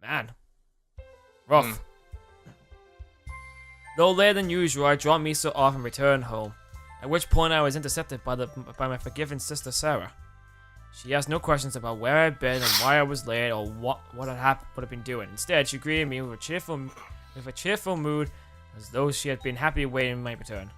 Man. Rough. Though later than usual, I dropped Misa off and returned home, at which point I was intercepted by my forgiven sister Sarah. She asked no questions about where I'd been and why I was late or what I'd been doing. Instead, she greeted me with a cheerful mood, as though she had been happy awaiting my return.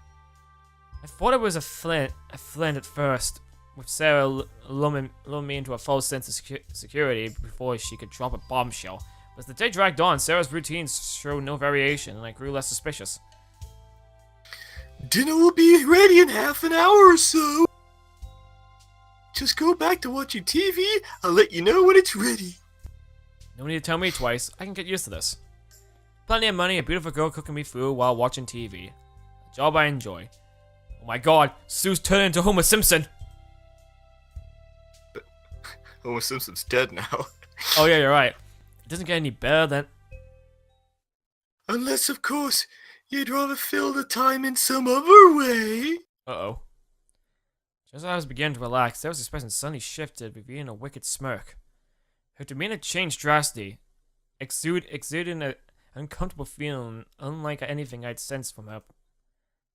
I thought it was a flint at first, with Sarah lulling me into a false sense of security before she could drop a bombshell. But as the day dragged on, Sarah's routines showed no variation, and I grew less suspicious. Dinner will be ready in half an hour or so. Just go back to watching TV. I'll let you know when it's ready. No need to tell me twice. I can get used to this. Plenty of money, a beautiful girl cooking me food while watching TV. A job I enjoy. Oh my god, Sue's turning into Homer Simpson. Homer Simpson's dead now. Oh yeah, you're right. It doesn't get any better than... Unless, of course, you'd rather fill the time in some other way. Uh-oh. Just as I was beginning to relax, Sarah's expression suddenly shifted, revealing a wicked smirk. Her demeanor changed drastically, exuding an uncomfortable feeling unlike anything I'd sensed from her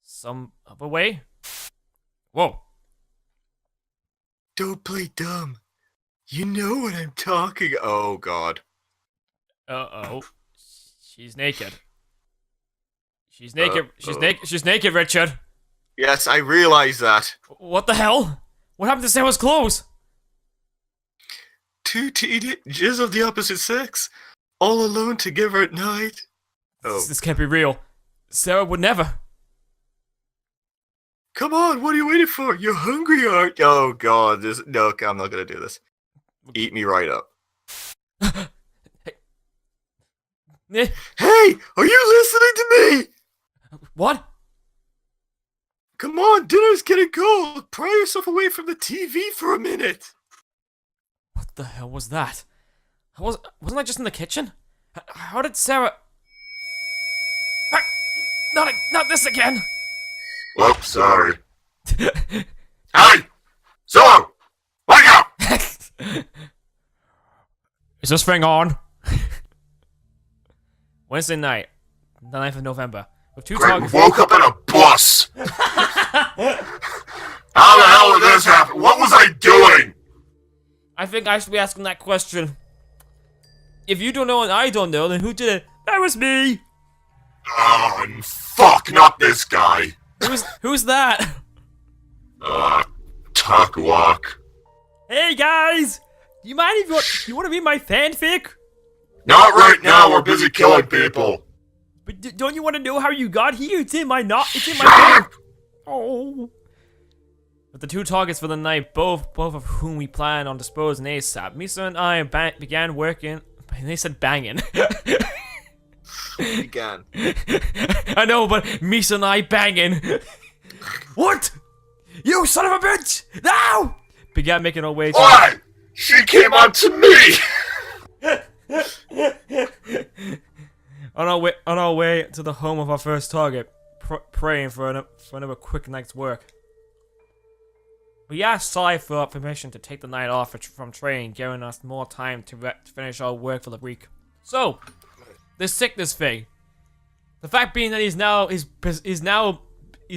some other way. Whoa. Don't play dumb. You know what I'm talking. Oh god. Uh-oh. She's naked. She's naked. She's naked, Richard. Yes, I realize that. What the hell? What happened to Sarah's clothes? Two teenagers of the opposite sex, all alone together at night. Oh. This can't be real. Sarah would never. Come on, what are you waiting for? You're hungry, aren't you? Oh god, no, I'm not gonna do this. Eat me right up. Hey, are you listening to me? What? Come on, dinner's getting cold. Pry yourself away from the TV for a minute. What the hell was that? Wasn't I just in the kitchen? How did Sarah... Not this again! Oh, sorry. Hey! Suoh! Wake up! Is this thing on? Wednesday night, the 9th of November. With two Great, we woke up in a bus! How the hell did this happen? What was I doing? I think I should be asking that question. If you don't know and I don't know, then who did it? That was me! Oh, fuck, not this guy. Who's that? Takuak. Hey guys! Do you mind if you want to read my fanfic? Not right now, we're busy killing people. But don't you want to know how you got here? It's in my phone. Oh. With the two targets for the night, both of whom we plan on disposing ASAP, Misa and I began working. They said banging. Began. I know, but Misa and I banging. What? You son of a bitch! No! Began making our way to... Why? She came on to me! On our way to the home of our first target, praying for another quick night's work. We asked Sai for permission to take the night off from training, giving us more time to finish our work for the week. So, this sickness thing. The fact being that he's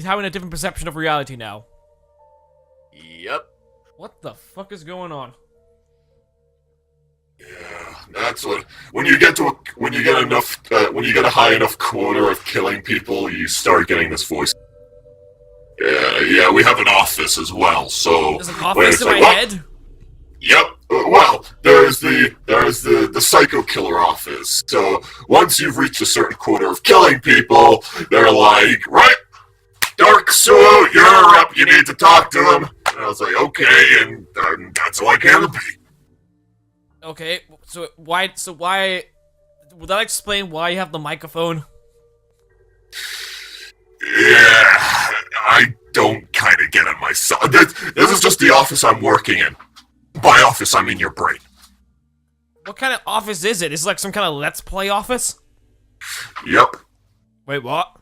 having a different perception of reality now. Yep. What the fuck is going on? Yeah, that's what. When you get a high enough quota of killing people, you start getting this voice. Yeah, we have an office as well. So there's an office in my head. Yep. Well, there's the psycho killer office. So once you've reached a certain quota of killing people, they're like, right, Dark Suoh, you're up. You need to talk to him. And I was like, okay, and that's all I can be. Okay, so why, would that explain why you have the microphone? Yeah, I don't kind of get it myself. This is just the office I'm working in. By office, I mean your brain. What kind of office is it? Is it like some kind of Let's Play office? Yep. Wait, what?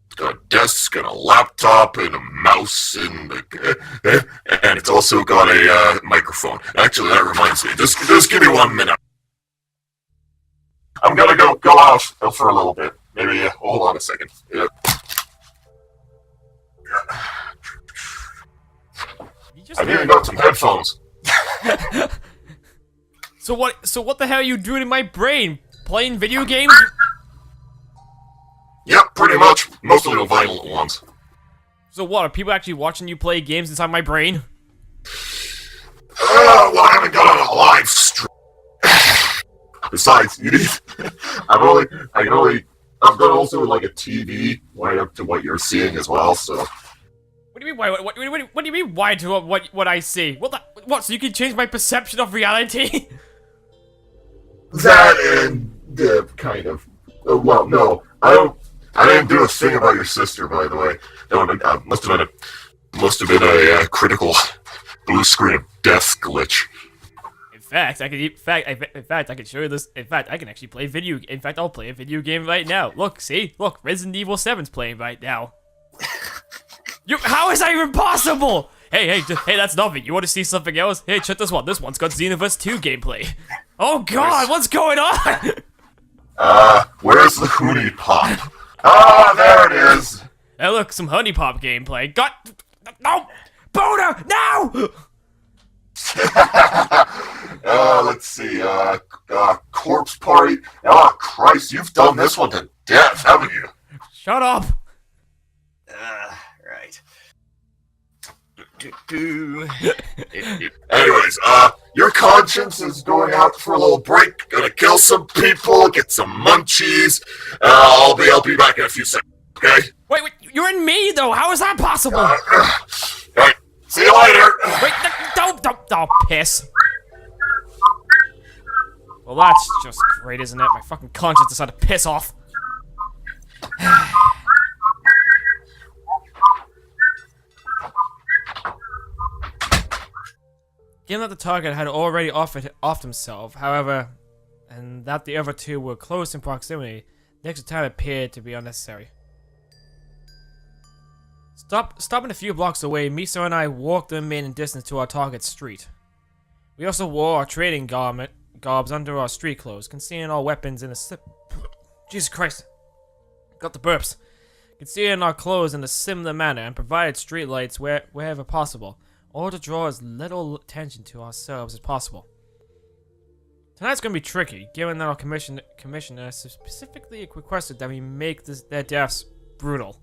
It's got a desk and a laptop and a mouse and it's also got a microphone. Actually, that reminds me. Just give me 1 minute. I'm gonna go out for a little bit. Maybe, hold on a second. Yeah. I need to got some headphones. So what the hell are you doing in my brain? Playing video games? Yep, pretty much. Mostly the violent ones. So what, are people actually watching you play games inside my brain? Well, I haven't got on a live stream. Besides, you need... I've got also like a TV right up to what you're seeing as well, so... What do you mean, what do you mean, why to what I see? What, so you can change my perception of reality? That and, kind of. Well, no, I didn't do a thing about your sister, by the way. That must have been a critical blue screen of death glitch. In fact, I can show you this. In fact, I can actually play video. In fact, I'll play a video game right now. Look, see, look, Resident Evil 7's playing right now. How is that even possible? Hey, that's nothing. You want to see something else? Hey, check this one. This one's got Xenoverse 2 gameplay. Oh God, what's going on? Where's the Hoonie Pop? Ah, there it is. Hey, look, some Honey Pop gameplay. No, Boner, no! Let's see, Corpse Party. Oh, Christ, you've done this one to death, haven't you? Shut up. Right. Anyways, your conscience is going out for a little break. Gonna kill some people, get some munchies. I'll be back in a few seconds, okay? Wait, you're in me, though. How is that possible? Alright, see you later. Wait, don't, piss. Well, that's just great, isn't it? My fucking conscience decided to piss off. Given that the target had already offed himself, however, and that the other two were close in proximity, the extra time appeared to be unnecessary. Stopping a few blocks away, Misa and I walked the remaining distance to our target street. We also wore our trading garbs under our street clothes, concealing our weapons in a Jesus Christ. Got the burps. Concealing our clothes in a similar manner and provided street lights wherever possible, or to draw as little attention to ourselves as possible. Tonight's gonna be tricky, given that our commissioner specifically requested that we make their deaths brutal.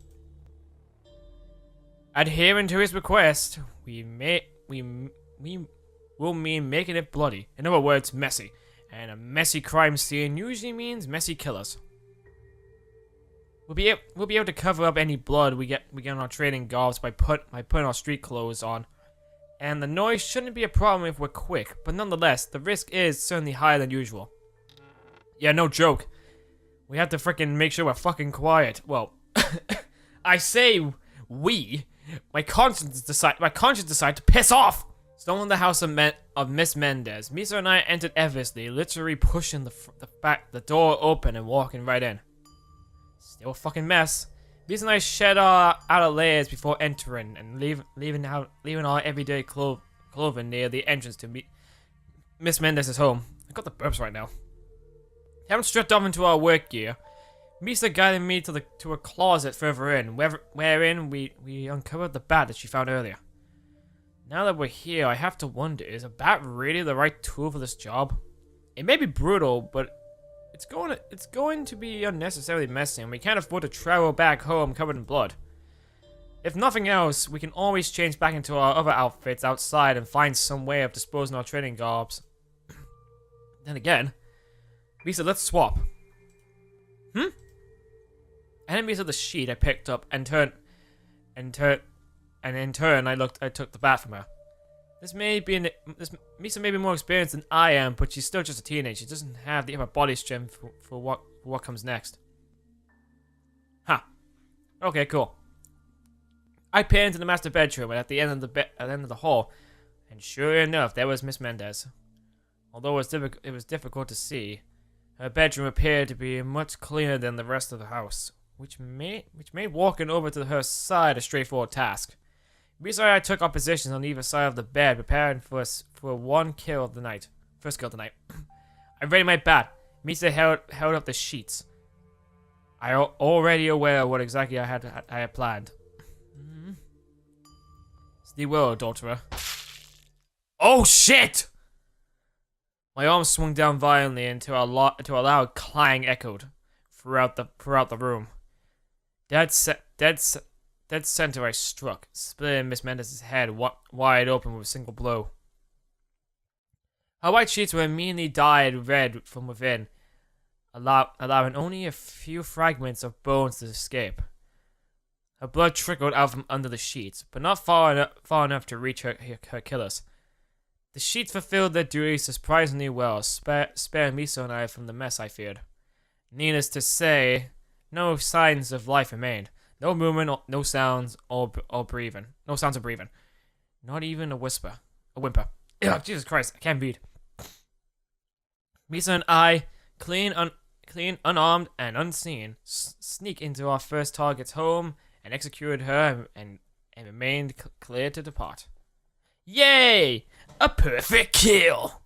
Adhering to his request, we will mean making it bloody. In other words, messy. And a messy crime scene usually means messy killers. We'll be able to cover up any blood we get on our trading garbs by putting our street clothes on. And the noise shouldn't be a problem if we're quick, but nonetheless, the risk is certainly higher than usual. Yeah, no joke. We have to frickin' make sure we're fucking quiet. Well, I say we. My conscience decided to piss off. Storming the house of Miss Mendez, Misa and I entered effortlessly, literally pushing the door open and walking right in. Still a fucking mess. Misa and I shed our outer layers before entering and leaving our everyday clothing near the entrance to Miss Mendez's home. I got the burps right now. Having stripped off into our work gear, Misa guided me to a closet further in, wherein we uncovered the bat that she found earlier. Now that we're here, I have to wonder, is a bat really the right tool for this job? It may be brutal, but it's going to be unnecessarily messy, and we can't afford to travel back home covered in blood. If nothing else, we can always change back into our other outfits outside and find some way of disposing our trading garbs. Then again, Misa, let's swap. Enemies of the sheet I picked up and in turn I took the bat from her. Misa may be more experienced than I am, but she's still just a teenager. She doesn't have the upper body strength for what comes next. Huh. Okay, cool. I peered into the master bedroom and at the end of the hall, and sure enough, there was Miss Mendez. Although it was difficult to see, her bedroom appeared to be much cleaner than the rest of the house, which made walking over to her side a straightforward task. Misa and I took our positions on either side of the bed, preparing for one kill of the night. First kill of the night. I readied my bat, Misa held up the sheets. I already aware of what exactly I had planned. It's the will, daughter. Oh shit! My arm swung down violently until a loud clang echoed throughout the room. Dead center I struck, splitting Miss Mendez's head wide open with a single blow. Her white sheets were immediately dyed red from within, allowing only a few fragments of bones to escape. Her blood trickled out from under the sheets, but not far enough to reach her killers. The sheets fulfilled their duty surprisingly well, sparing Misa and I from the mess I feared. Needless to say, no signs of life remained. No movement, no sounds or breathing. No sounds of breathing. Not even a whimper. Ugh, Jesus Christ, I can't breathe. Misa and I, clean, unarmed, and unseen, sneak into our first target's home and executed her and remained clear to depart. Yay! A perfect kill!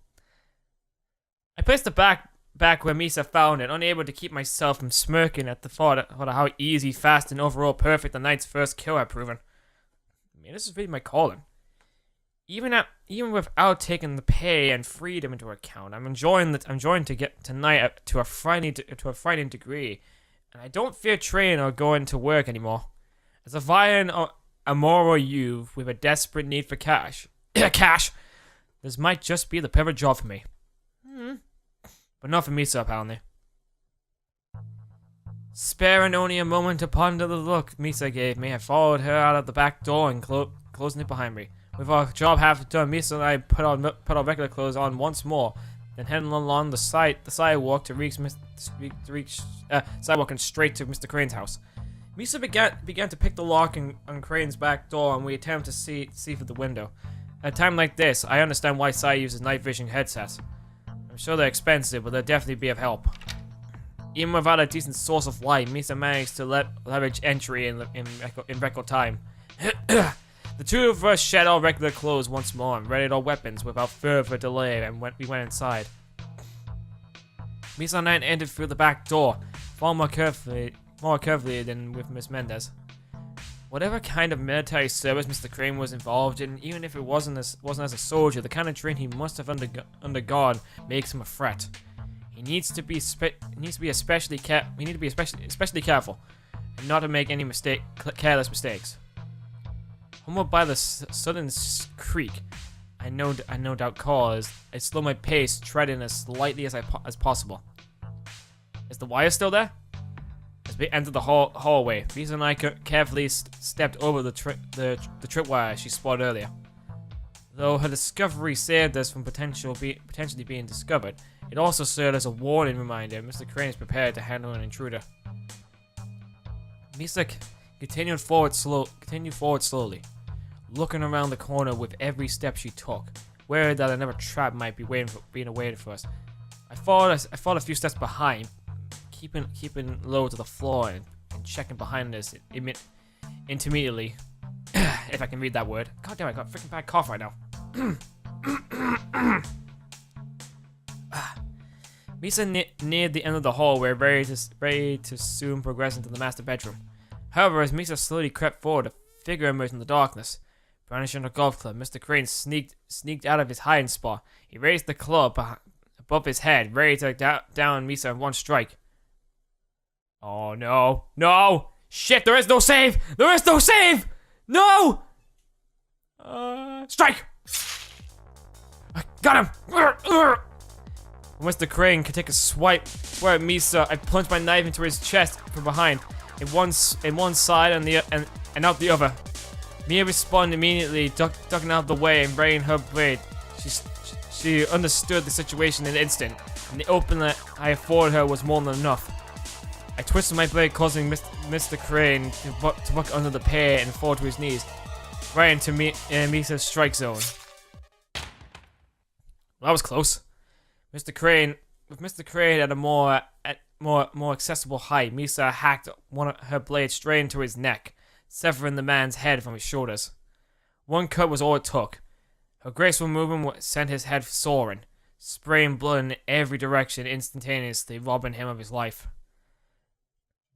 I placed the back where Misa found it, unable to keep myself from smirking at the thought of how easy, fast, and overall perfect the knight's first kill had proven. I mean, this is really my calling. Even without taking the pay and freedom into account, I'm enjoying to get tonight to a frightening degree, and I don't fear training or going to work anymore. As a violent, immoral youth with a desperate need for cash, this might just be the perfect job for me. But not for Misa, apparently. Sparing only a moment to ponder the look Misa gave me, I followed her out of the back door and closing it behind me. With our job half done, Misa and I put our regular clothes on once more, then heading along the sidewalk to reach sidewalking straight to Mr. Crane's house. Misa began to pick the lock on Crane's back door, and we attempted to see through the window. At a time like this, I understand why Sai uses night vision headsets. I'm sure they're expensive, but they'll definitely be of help. Even without a decent source of light, Misa managed to leverage entry in record time. The two of us shed our regular clothes once more and readied our weapons without further delay, and we went inside. Misa and I entered through the back door, far more carefully than with Miss Mendez. Whatever kind of military service Mr. Crane was involved in, even if it wasn't as a soldier, the kind of training he must have undergone makes him a threat. He needs to be especially careful, and not to make any careless mistakes. Humbled by the sudden creak, I no doubt caused, I slowed my pace, treading as slightly as possible. Is the wire still there? As we entered the hallway, Misa and I carefully stepped over the tripwire she spotted earlier. Though her discovery saved us from potentially being discovered, it also served as a warning reminder Mr. Crane is prepared to handle an intruder. Misa continued forward slowly, looking around the corner with every step she took, worried that another trap might be being awaited for us. I followed a few steps behind, keeping low to the floor and checking behind us intermittently. If I can read that word. God damn, I got a freaking bad cough right now. Misa neared the end of the hallway, ready to soon progress into the master bedroom. However, as Misa slowly crept forward, a figure emerged in the darkness. Brandishing a golf club, Mr. Crane sneaked out of his hiding spot. He raised the club above his head, ready to down Misa in one strike. Oh no. No! Shit, there is no save! There is no save! No! Strike! I got him! Mr. Crane could take a swipe at Misa. I plunged my knife into his chest from behind, in one side and out the other. Mia responded immediately, ducking out of the way and readying her blade. She understood the situation in an instant, and the opening I afforded her was more than enough. I twisted my blade, causing Mr. Crane to buck under the pair and fall to his knees, right into Misa's strike zone. Well, that was close. With Mr. Crane at a more accessible height, Misa hacked one of her blades straight into his neck, severing the man's head from his shoulders. One cut was all it took. Her graceful movement sent his head soaring, spraying blood in every direction, instantaneously robbing him of his life.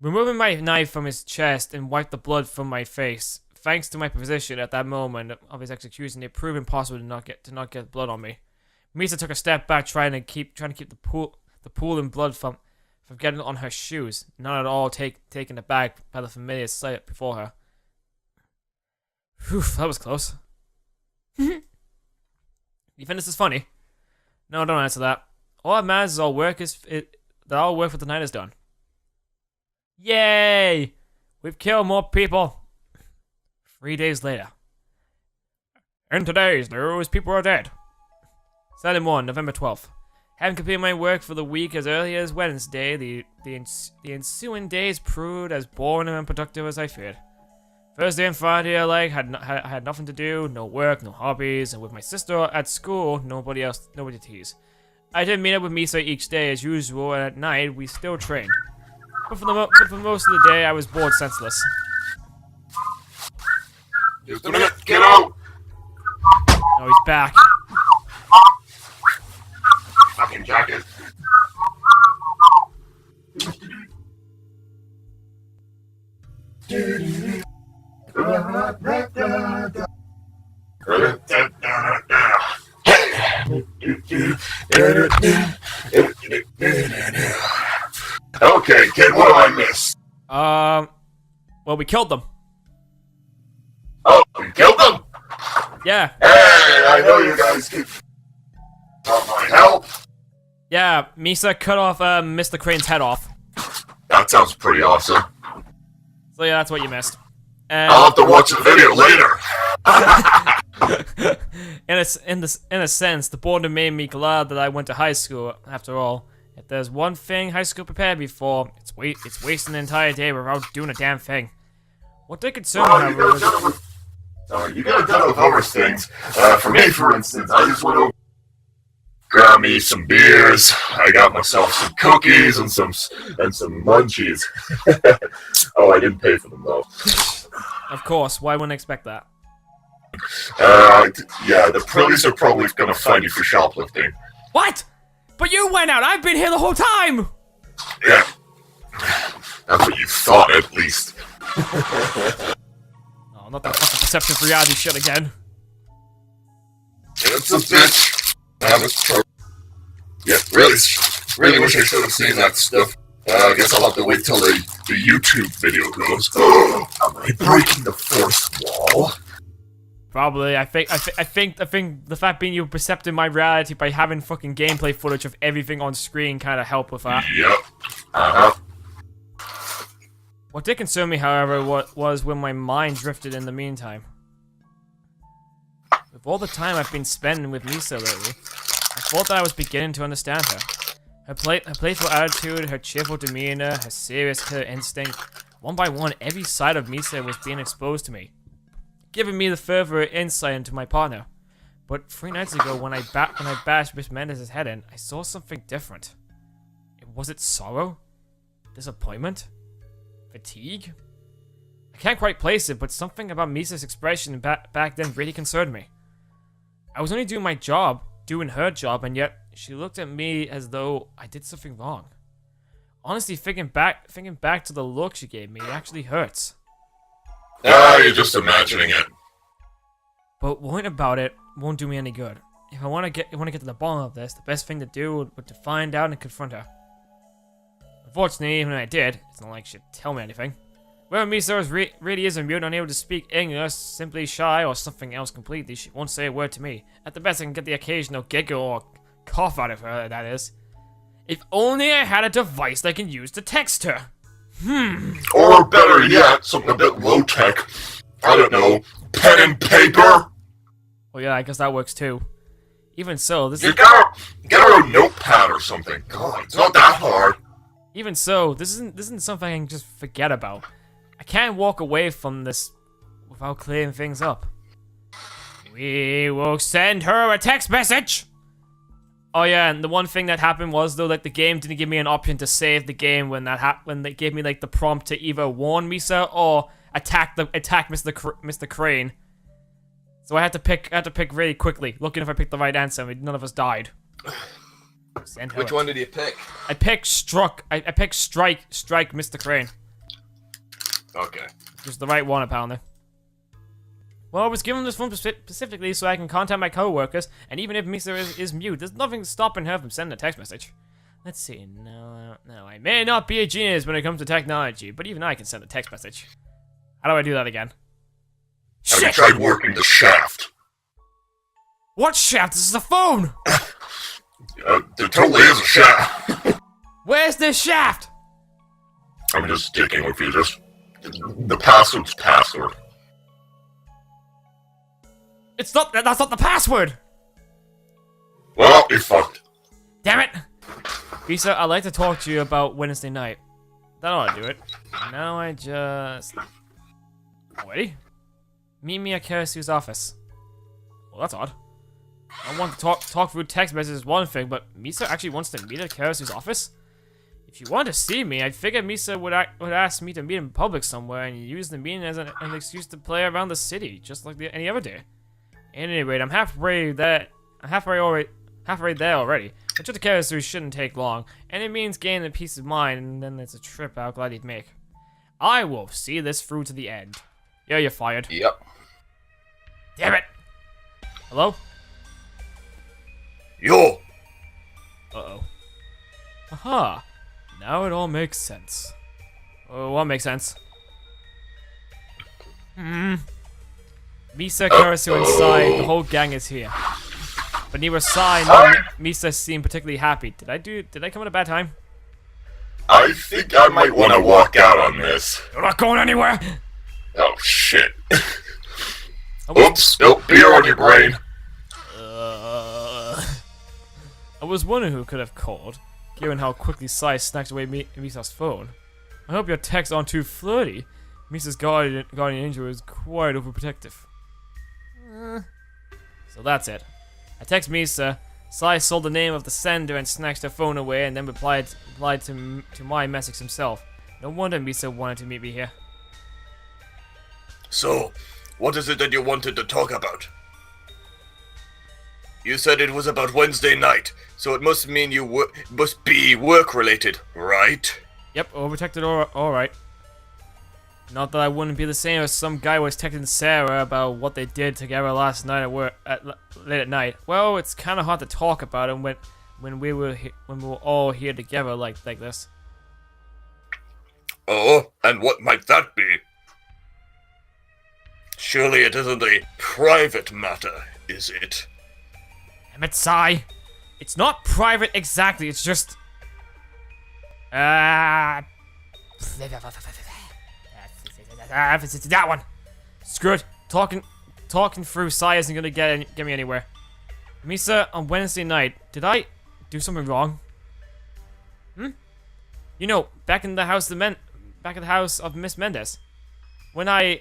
Removing my knife from his chest and wiped the blood from my face. Thanks to my position at that moment of his execution, it proved impossible to not get blood on me. Misa took a step back, trying to keep the pool in blood from getting on her shoes, not at all taken aback by the familiar sight before her. Whew, that was close. You think this is funny? No, don't answer that. All that matters is that all work for the night is done. Yay! We've killed more people. 3 days later. In today's news, people are dead. Saturday morning, November 12th. Having completed my work for the week as early as Wednesday, the ensuing days proved as boring and unproductive as I feared. Thursday and Friday I had nothing to do, no work, no hobbies, and with my sister at school, nobody to tease. I did meet up with Misa each day as usual, and at night we still trained. But for most of the day, I was bored senseless. Just a minute, get out! Oh, he's back. Fucking jacket. Okay, kid, what do I miss? Well, we killed them. Oh, we killed them? Yeah. Hey, I know you guys can my help. Yeah, Misa cut off Mr. Crane's head off. That sounds pretty awesome. So yeah, that's what you missed. And I'll have to watch the video later. in a sense, the boredom made me glad that I went to high school. After all, if there's one thing high school prepared me for, it's wasting an entire day without doing a damn thing. What did concern me, however, was... You got it done with other things. For me, for instance, I just went over, grabbed me some beers. I got myself some cookies and some munchies. Oh, I didn't pay for them though. Of course, why wouldn't I expect that? Yeah, the police are probably gonna find you for shoplifting. What? But you went out. I've been here the whole time. Yeah, that's what you thought, at least. Oh, not that fucking perceptive reality shit again. It's a bitch. Yeah, really wish I should have seen that stuff. I guess I'll have to wait till the YouTube video goes. Am I breaking the fourth wall? Probably. I think the fact being you percepted my reality by having fucking gameplay footage of everything on screen kind of helped with that. Yep. Uh-huh. What did concern me, however, was when my mind drifted in the meantime. With all the time I've been spending with Misa lately, I thought that I was beginning to understand her. Her playful attitude, her cheerful demeanor, her serious killer instinct. One by one, every side of Misa was being exposed to me, giving me the further insight into my partner. But 3 nights ago, when I bashed Miss Mendes' head in, I saw something different. Was it sorrow? Disappointment? Fatigue? I can't quite place it, but something about Misa's expression back then really concerned me. I was only doing my job, doing her job, and yet she looked at me as though I did something wrong. Honestly, thinking back to the look she gave me, it actually hurts. You're just imagining it. But worrying about it won't do me any good. If I want to get to the bottom of this, the best thing to do would be to find out and confront her. Unfortunately, even when I did, it's not like she'd tell me anything. Whether Misa really is a mute, unable to speak English, simply shy, or something else completely, she won't say a word to me. At the best, I can get the occasional giggle or cough out of her, that is. If only I had a device that I can use to text her. Or better yet, something a bit low-tech. I don't know, pen and paper? Well, yeah, I guess that works too. Even so, this You gotta get her a notepad or something. God, it's not that hard. Even so, this isn't something I can just forget about. I can't walk away from this without clearing things up. We will send her a text message! Oh yeah, and the one thing that happened was, though, like, the game didn't give me an option to save the game when they gave me, like, the prompt to either warn Misa or attack Mr. Crane. So I had to pick really quickly, looking if I picked the right answer, and none of us died. Send her Which one did you pick? I picked Strike, Mr. Crane. Okay. Which is the right one, apparently. Well, I was given this phone specifically so I can contact my co-workers, and even if Misa is mute, there's nothing stopping her from sending a text message. Let's see, no, I may not be a genius when it comes to technology, but even I can send a text message. How do I do that again? Have you tried working the shaft? What shaft? This is a phone! There totally is a shaft. Where's this shaft? I'm just sticking with you, the password's password. It's not, that's not the password! Well, you're fucked. Damn it! Misa, I'd like to talk to you about Wednesday night. That ought to do it. Now I just... Wait. Meet me at Karasu's office. Well, that's odd. I want to talk through text messages is one thing, but Misa actually wants to meet at Karasu's office? If you want to see me, I figured Misa would ask me to meet in public somewhere and use the meeting as an excuse to play around the city, just like any other day. At any rate, I'm halfway there already. A trip to Karasu shouldn't take long, and it means gaining a peace of mind, and then it's a trip I'll gladly make. I will see this through to the end. Yeah, you're fired. Yep. Damn it! Hello? Yo! Uh-oh. Aha! Now it all makes sense. What makes sense? Misa, Karasu, and Sai, the whole gang is here. But neither Sai nor Misa seem particularly happy. Did I come at a bad time? I think I might want to walk out on this. You're not going anywhere! Oh, shit. Oops, nope, beer on your brain. I was wondering who could have called, given how quickly Sai snatched away Misa's phone. I hope your texts aren't too flirty. Misa's guardian angel is quite overprotective. So that's it. I text Misa. Sai sold the name of the sender and snatched her phone away, and then replied to my message himself. No wonder Misa wanted to meet me here. So, what is it that you wanted to talk about? You said it was about Wednesday night, so it must mean must be work-related, right? Yep, overprotected, alright. Not that I wouldn't be the same if some guy was texting Sarah about what they did together last night at work, late at night. Well, it's kind of hard to talk about it when we were all here together like this. Oh, and what might that be? Surely it isn't a private matter, is it? Damn it, Sai. It's not private exactly, it's just... that one. Screw it. Talking through Sai isn't gonna get me anywhere. Misa, on Wednesday night, did I do something wrong? You know, back in the house of Miss Mendez, when I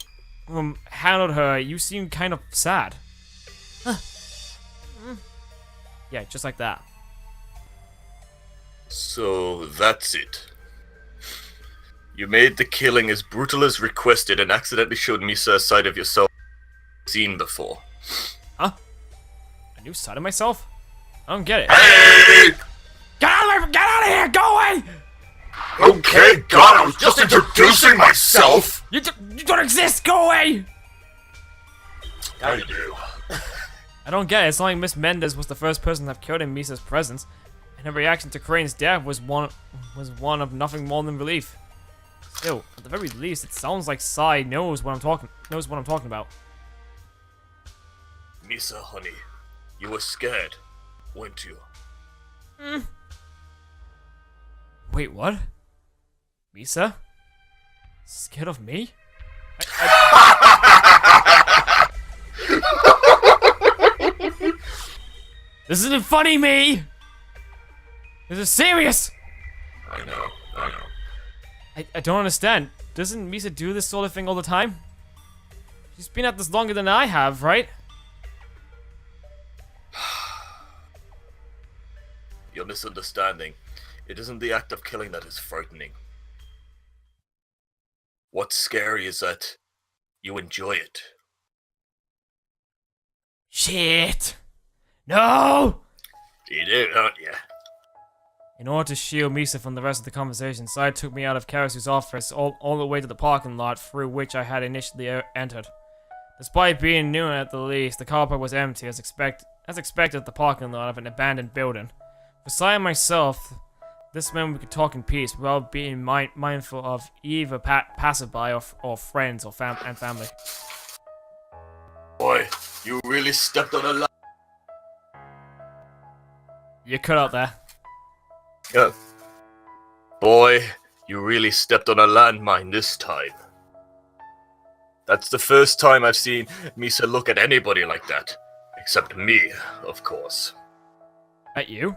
handled her, you seemed kind of sad. Yeah, just like that. So that's it. You made the killing as brutal as requested and accidentally showed Misa a side of yourself seen before. Huh? A new side of myself? I don't get it. Hey! Get out of here! Go away! Okay, God, I was just introducing myself! You don't exist! Go away! I do. I don't get it. It's not like Miss Mendez was the first person to have killed in Misa's presence, and her reaction to Crane's death was one of nothing more than relief. Still, at the very least, it sounds like Sai knows what I'm talking about. Misa, honey, you were scared, weren't you? Wait, what? Misa? Scared of me? This isn't funny, me! This is serious! I know. I don't understand. Doesn't Misa do this sort of thing all the time? She's been at this longer than I have, right? You're misunderstanding. It isn't the act of killing that is frightening. What's scary is that you enjoy it. Shit! No! You do, don't you? In order to shield Misa from the rest of the conversation, Sai took me out of Karasu's office all the way to the parking lot through which I had initially entered. Despite being new at the least, the car park was empty as expected at the parking lot of an abandoned building. For Sai and myself, this meant we could talk in peace without being mindful of either passerby or friends or family. Boy, you really stepped on a line. You cut out there. Boy, you really stepped on a landmine this time. That's the first time I've seen Misa look at anybody like that. Except me, of course. At you?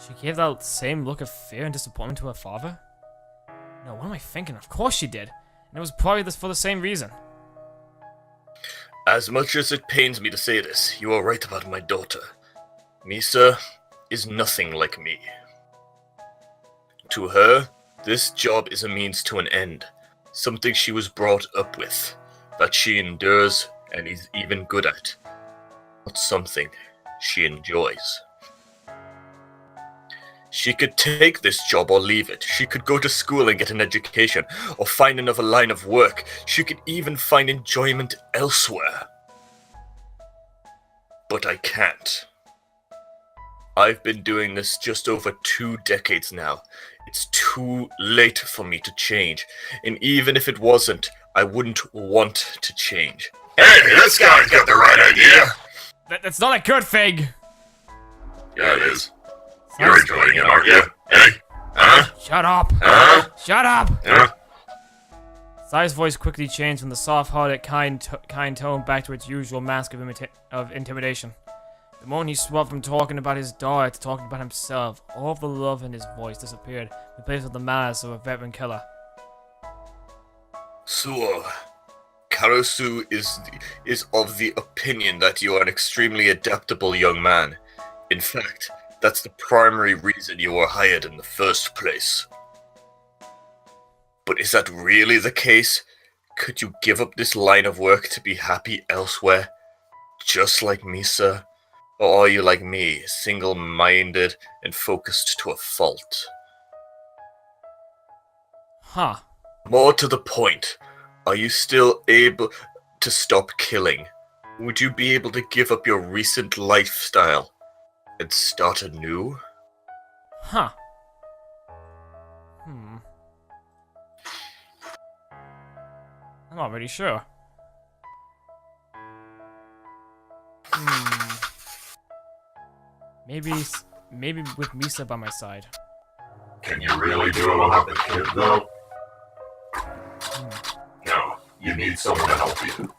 She gave that same look of fear and disappointment to her father? No, what am I thinking? Of course she did. And it was probably for the same reason. As much as it pains me to say this, you are right about my daughter. Misa is nothing like me. To her, this job is a means to an end. Something she was brought up with, that she endures and is even good at. Not something she enjoys. She could take this job or leave it. She could go to school and get an education, or find another line of work. She could even find enjoyment elsewhere. But I can't. I've been doing this just over 2 decades now. It's too late for me to change. And even if it wasn't, I wouldn't want to change. Hey, this guy's got the right idea. That's not a good thing! Yeah, it is. You're enjoying it, aren't you? Hey? Huh? Shut up! Huh? Shut up! Huh? Sai's voice quickly changed from the soft-hearted, kind tone back to its usual mask of intimidation. The moment he swapped from talking about his daughter to talking about himself, all of the love in his voice disappeared, replaced with the malice of a veteran killer. Suoh, Karasu is of the opinion that you are an extremely adaptable young man. In fact, that's the primary reason you were hired in the first place. But is that really the case? Could you give up this line of work to be happy elsewhere? Just like Misa? Or are you like me, single-minded and focused to a fault? Huh. More to the point, are you still able to stop killing? Would you be able to give up your recent lifestyle and start anew? Huh. I'm not really sure. Maybe with Misa by my side. Can you really do it without the kid, though? No, you need someone to help you.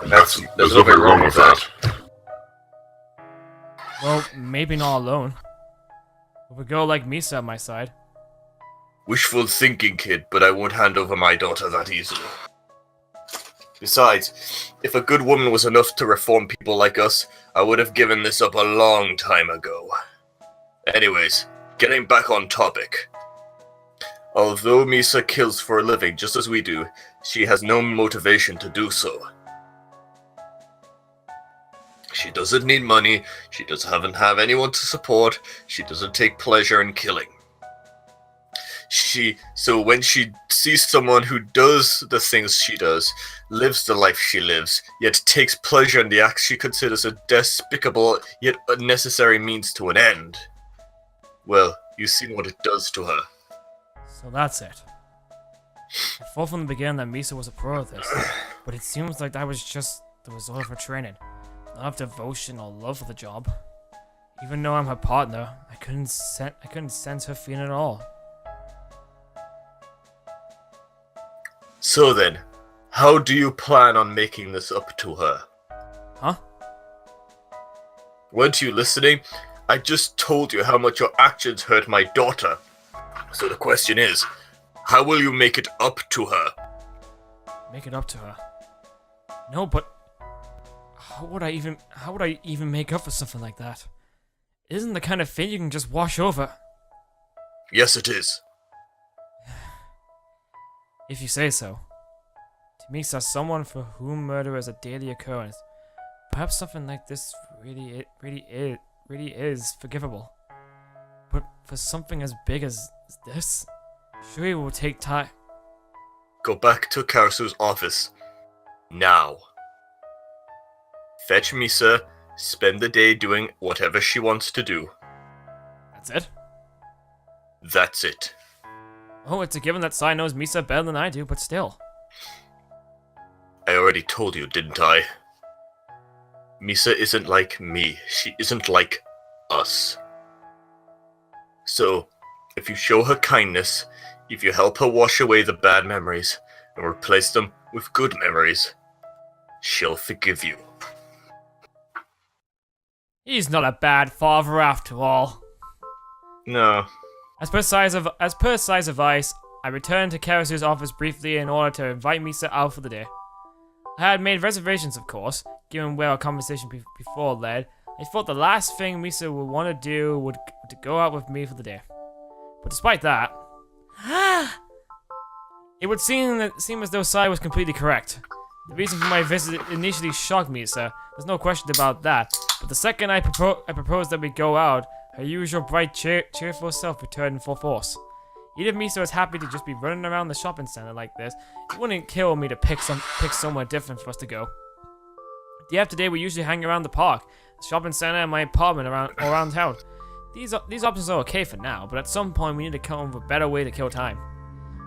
And there's nothing wrong with that. Well, maybe not alone. With a girl like Misa at my side. Wishful thinking, kid, but I won't hand over my daughter that easily. Besides, if a good woman was enough to reform people like us, I would have given this up a long time ago. Anyways, getting back on topic. Although Misa kills for a living just as we do, she has no motivation to do so. She doesn't need money, she doesn't have anyone to support, she doesn't take pleasure in killing. So when she sees someone who does the things she does, lives the life she lives, yet takes pleasure in the acts she considers a despicable yet unnecessary means to an end, well, you've seen what it does to her. So that's it. I thought from the beginning that Misa was a pro of this, but it seems like that was just the result of her training, not of devotion or love for the job. Even though I'm her partner, I couldn't sense her feeling at all. So then, how do you plan on making this up to her? Huh? Weren't you listening? I just told you how much your actions hurt my daughter. So the question is, how will you make it up to her? Make it up to her? No, but how would I even make up for something like that? It isn't the kind of thing you can just wash over. Yes, it is. If you say so. To me, as someone for whom murder is a daily occurrence, perhaps something like this really really is forgivable. But for something as big as this, surely it will take time. Go back to Karasu's office. Now. Fetch Misa, spend the day doing whatever she wants to do. That's it? That's it. Oh, it's a given that Sai knows Misa better than I do, but still. I already told you, didn't I? Misa isn't like me. She isn't like us. So, if you show her kindness, if you help her wash away the bad memories and replace them with good memories, she'll forgive you. He's not a bad father after all. No. As per Sai's advice, I returned to Karasu's office briefly in order to invite Misa out for the day. I had made reservations, of course, given where our conversation before led. I thought the last thing Misa would want to do would to go out with me for the day. But despite that, it would seem as though Sai was completely correct. The reason for my visit initially shocked Misa. There's no question about that. But the second I proposed that we go out, her usual bright, cheerful self returned in full force. Even if Misa was happy to just be running around the shopping center like this, it wouldn't kill me to pick somewhere different for us to go. Day after day, we usually hang around the park, the shopping center, and my apartment around town. These options are okay for now, but at some point we need to come up with a better way to kill time.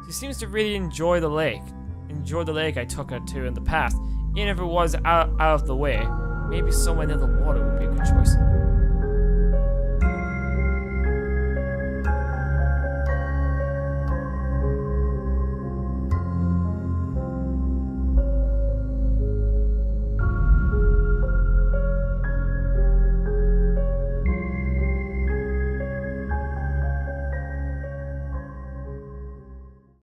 She seems to really enjoy the lake. I took her to in the past. Even if it was out of the way, maybe somewhere near the water would be a good choice.